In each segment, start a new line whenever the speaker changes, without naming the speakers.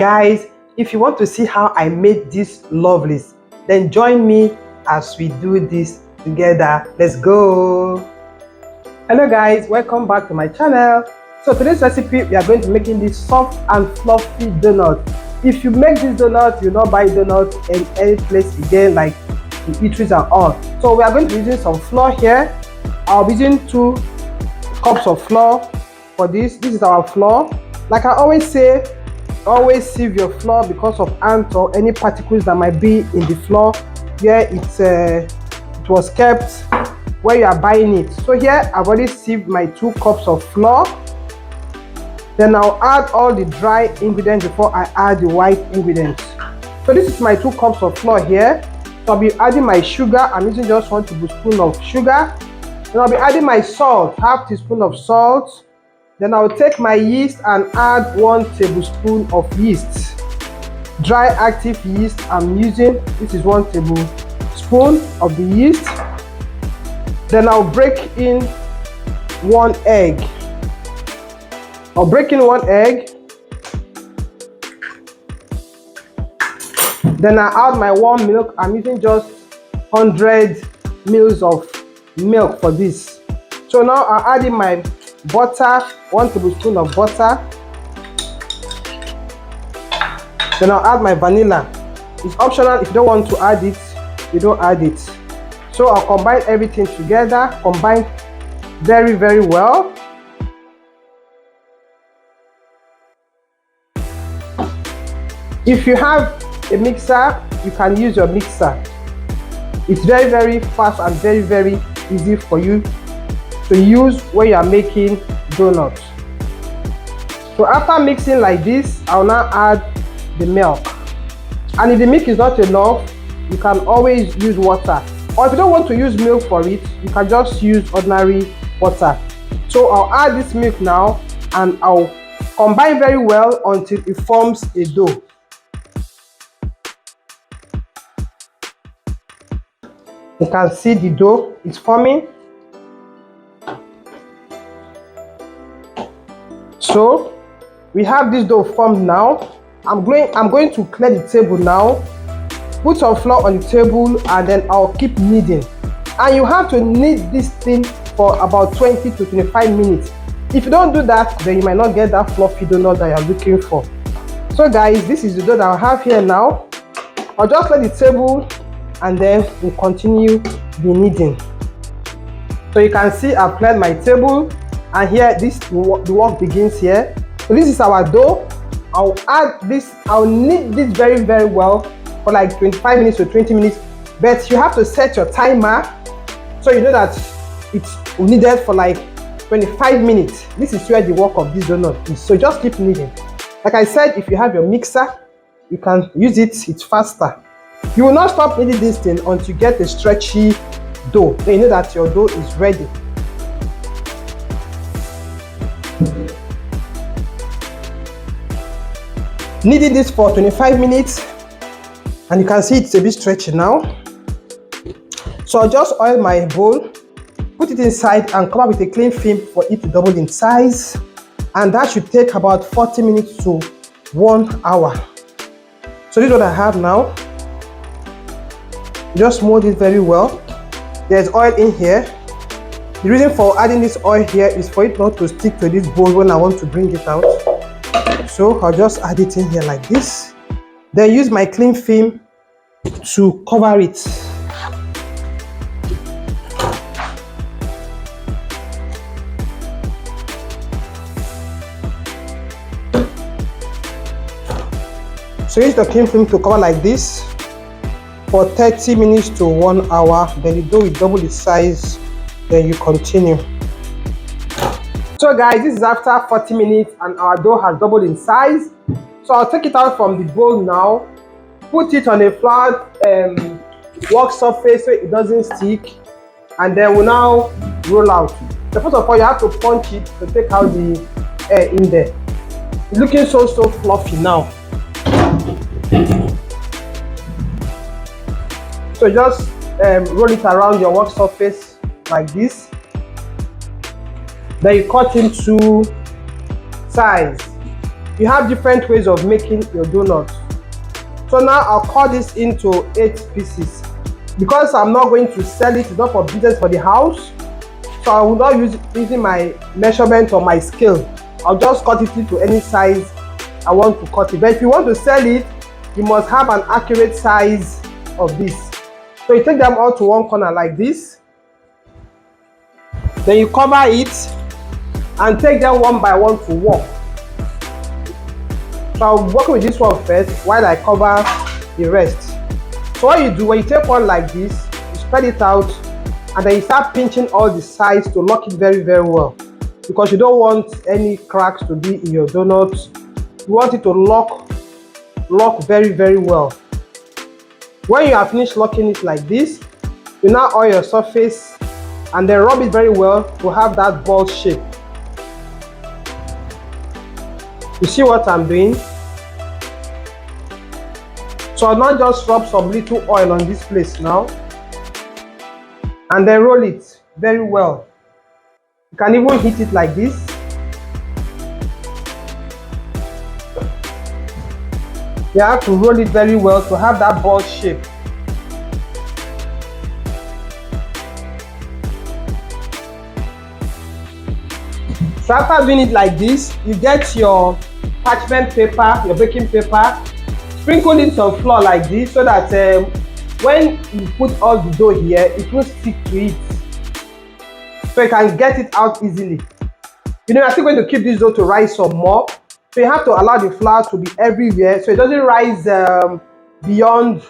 Guys, if you want to see how I made this lovelies, then join me as we do this together. Let's go. Hello guys, welcome back to my channel. So today's recipe, we are going to be making this soft and fluffy donut. If you make this donut, you'll not buy donut in any place again, like in eateries and all. So we are going to be using some flour here. I'll be using 2 cups of flour for this. This is our flour. Like I always say, always sieve your flour because of ants or any particles that might be in the flour where it was kept where you are buying it. So here I've already sieved my 2 cups of flour. Then I'll add all the dry ingredients before I add the white ingredients. So this is my 2 cups of flour here. So I'll be adding my sugar. I'm using just 1 tablespoon of sugar. Then I'll be adding my salt, half teaspoon of salt. Then I'll take my yeast and add 1 tablespoon of yeast. Dry active yeast I'm using. This is 1 tablespoon of the yeast. Then I'll break in 1 egg. I'll break in 1 egg. Then I add my warm milk. I'm using just 100 mils of milk for this. So now I'll add in my butter, 1 tablespoon of butter. Then I'll add my vanilla. It's optional. If you don't want to add it, you don't add it. So I'll combine everything together, combine very, very well. If you have a mixer, you can use your mixer. It's very, very fast and very, very easy for you to use when you are making donuts. So after mixing like this, I'll now add the milk. And if the milk is not enough, you can always use water. Or if you don't want to use milk for it, you can just use ordinary water. So I'll add this milk now and I'll combine very well until it forms a dough. You can see the dough is forming. So we have this dough formed now. I'm going to clear the table now. Put some flour on the table and then I'll keep kneading. And you have to knead this thing for about 20 to 25 minutes. If you don't do that, then you might not get that fluffy donut that you're looking for. So guys, this is the dough that I have here now. I'll just clear the table and then we'll continue the kneading. So you can see I've cleared my table and here the work begins here. So this is our dough. I'll add this, I'll knead this very, very well for like 25 minutes to 20 minutes, but you have to set your timer so you know that it's needed for like 25 minutes. This is where the work of this donut is. So just keep kneading. Like I said, if you have your mixer, you can use it, it's faster. You will not stop kneading this thing until you get a stretchy dough. Then you know that your dough is ready. Kneading this for 25 minutes. And you can see it's a bit stretchy now. So I'll just oil my bowl, put it inside and cover with a clean film for it to double in size. And that should take about 40 minutes to 1 hour. So this is what I have now. Just mold it very well. There's oil in here. The reason for adding this oil here is for it not to stick to this bowl when I want to bring it out. So I'll just add it in here like this. Then use my cling film to cover it. So use the cling film to cover like this for 30 minutes to 1 hour. Then the dough will double its size. Then you continue. So guys, this is after 40 minutes and our dough has doubled in size. So I'll take it out from the bowl now, put it on a flat work surface so it doesn't stick, and then we'll now roll out. So first of all, you have to punch it to take out the air in there. It's looking so fluffy now. So just roll it around your work surface like this. Then you cut into size. You have different ways of making your donut. So now I'll cut this into 8 pieces. Because I'm not going to sell it, it's not for business, for the house. So I will not using my measurement or my scale. I'll just cut it into any size I want to cut it. But if you want to sell it, you must have an accurate size of this. So you take them all to one corner like this. Then you cover it and take them one by one to work. So I'll work with this one first while I cover the rest. So what you do, when you take one like this, you spread it out and then you start pinching all the sides to lock it very well, because you don't want any cracks to be in your donut. You want it to lock very well. When you have finished locking it like this, you now oil your surface and then rub it very well to have that ball shape. You see what I'm doing? So I'll now just rub some little oil on this place now and then roll it very well. You can even hit it like this. You have to roll it very well to have that ball shape. So after doing it like this, you get your parchment paper, your baking paper, sprinkle in some flour like this so that when you put all the dough here, it will stick to it. So you can get it out easily. You know, you're still going to keep this dough to rise some more. So you have to allow the flour to be everywhere so it doesn't rise beyond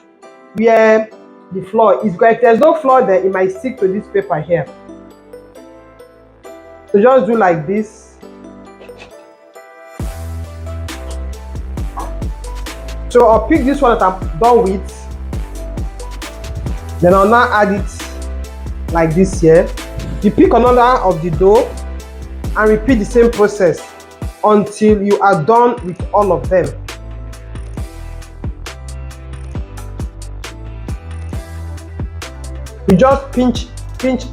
where the flour is. If there's no flour there, it might stick to this paper here. So just do like this. So I'll pick this one that I'm done with. Then I'll now add it like this here. You pick another of the dough and repeat the same process until you are done with all of them. You just pinch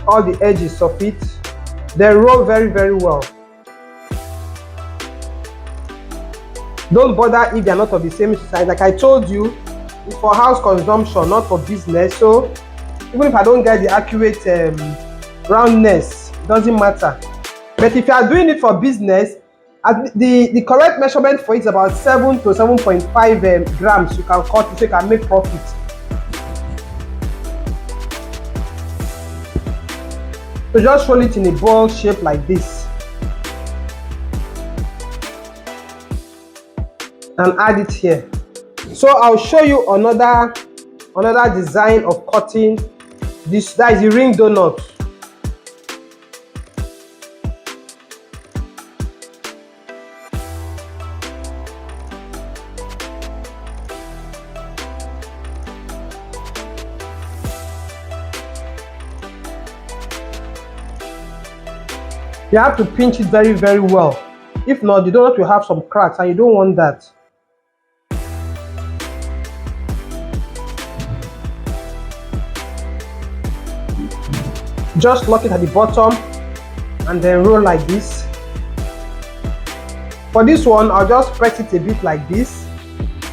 all the edges of it, then roll very well. Don't bother if they are not of the same size. Like I told you, it's for house consumption, not for business. So even if I don't get the accurate roundness, it doesn't matter. But if you are doing it for business, the correct measurement for it is about 7 to 7.5 grams. You can cut it so you can make profit. So just roll it in a ball shape like this and add it here. So I'll show you another design of cutting this. That is the ring donut. You have to pinch it very well. If not, the donut will have some cracks and you don't want that. Just lock it at the bottom and then roll like this. For this one, I'll just press it a bit like this.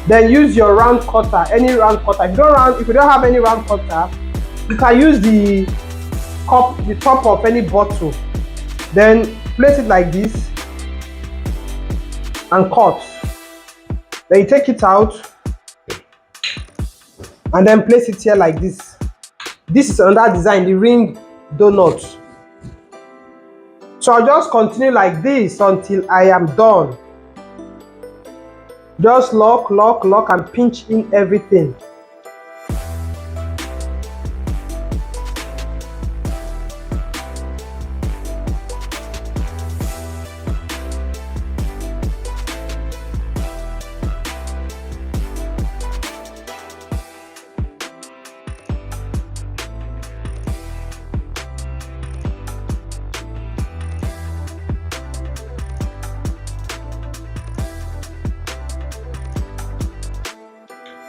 Then use your round cutter, any round cutter. If you don't have any round cutter, you can use the top of any bottle. Then place it like this and cut. Then you take it out and then place it here like this. This is another design, the ring donut. So I'll just continue like this until I am done. Just lock and pinch in everything.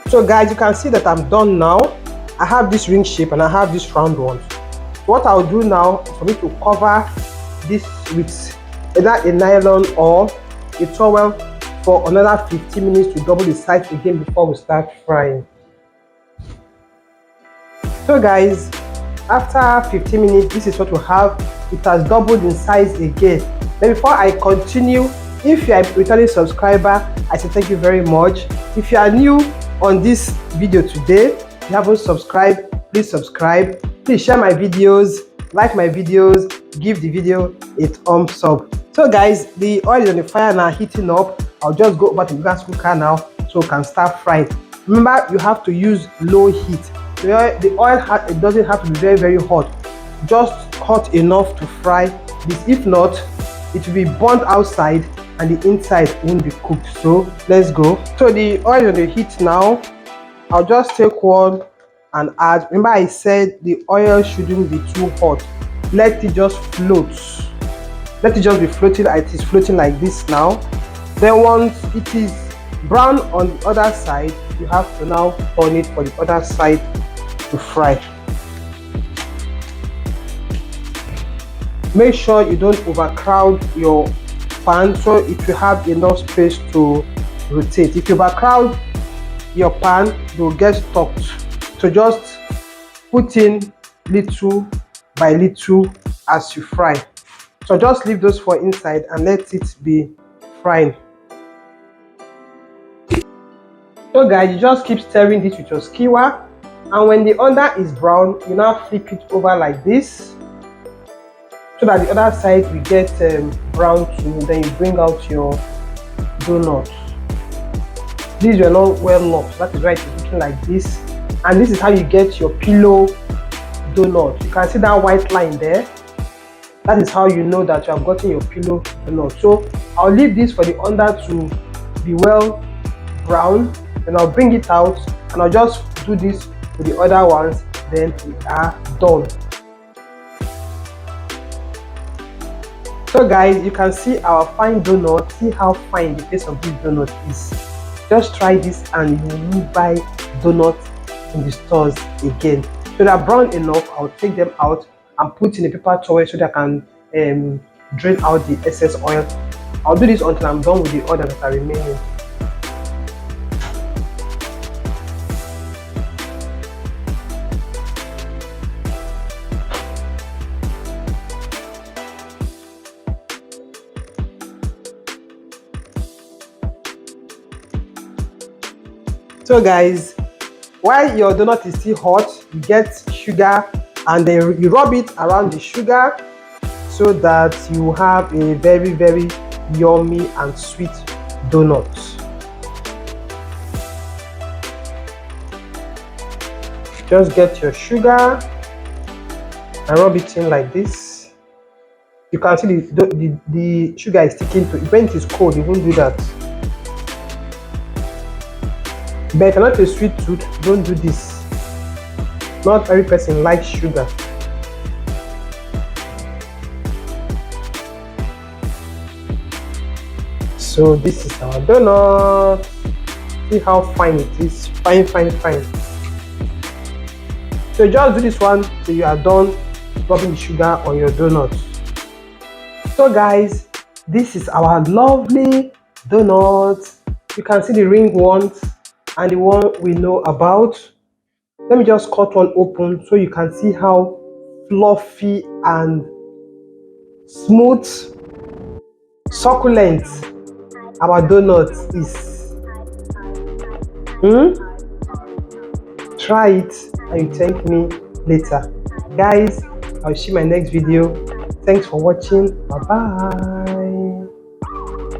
So guys, you can see that I'm done now. I have this ring shape and I have this round one. What I'll do now is for me to cover this with either a nylon or a towel for another 15 minutes to double the size again before we start frying. So guys, after 15 minutes, this is what we have. It has doubled in size again. But before I continue, if you are a returning subscriber, I say thank you very much. If you are new on this video today, you haven't subscribed, please subscribe. Please share my videos, like my videos, give the video a thumbs up. So guys, the oil is on the fire now, heating up. I'll just go over to the gas cooker now so we can start frying. Remember, you have to use low heat. The oil it doesn't have to be very hot, just hot enough to fry this. If not, it will be burnt outside and the inside won't be cooked. So let's go. So the oil is on the heat now. I'll just take one and add. Remember, I said the oil shouldn't be too hot. Let it just float. Let it just be floating. It is floating like this now. Then once it is brown on the other side, you have to now turn it for the other side to fry. Make sure you don't overcrowd your pan so it will have enough space to rotate. If you overcrowd your pan, it will get stuck. So just put in little by little as you fry. So just leave those for inside and let it be frying. So guys, you just keep stirring this with your skewer, and when the under is brown, you now flip it over like this so that the other side will get brown too. Then you bring out your donut. These were not well locked, that is why it's looking like this. And this is how you get your pillow donut. You can see that white line there. That is how you know that you have gotten your pillow donut. So I'll leave this for the under to be well brown, then I'll bring it out and I'll just do this with the other ones, then we are done. So guys, you can see our fine donut. See how fine the face of this donut is. Just try this and you will buy donuts in the stores again. So they are brown enough, I'll take them out and put in a paper towel so that I can drain out the excess oil. I'll do this until I'm done with the oil that are remaining. So guys, while your donut is still hot, you get sugar and then you rub it around the sugar so that you have a very yummy and sweet donut. Just get your sugar and rub it in like this. You can see the sugar is sticking to it. When it is cold, it won't do that. But if you're not a sweet tooth, don't do this. Not every person likes sugar. So this is our donut. See how fine it is. Fine. So just do this one till you are done rubbing the sugar on your donut. So guys, this is our lovely donut. You can see the ring ones and the one we know about. Let me just cut one open so you can see how fluffy and smooth, succulent our donut is. Try it and you thank me later. Guys, I'll see you in my next video. Thanks for watching. Bye bye.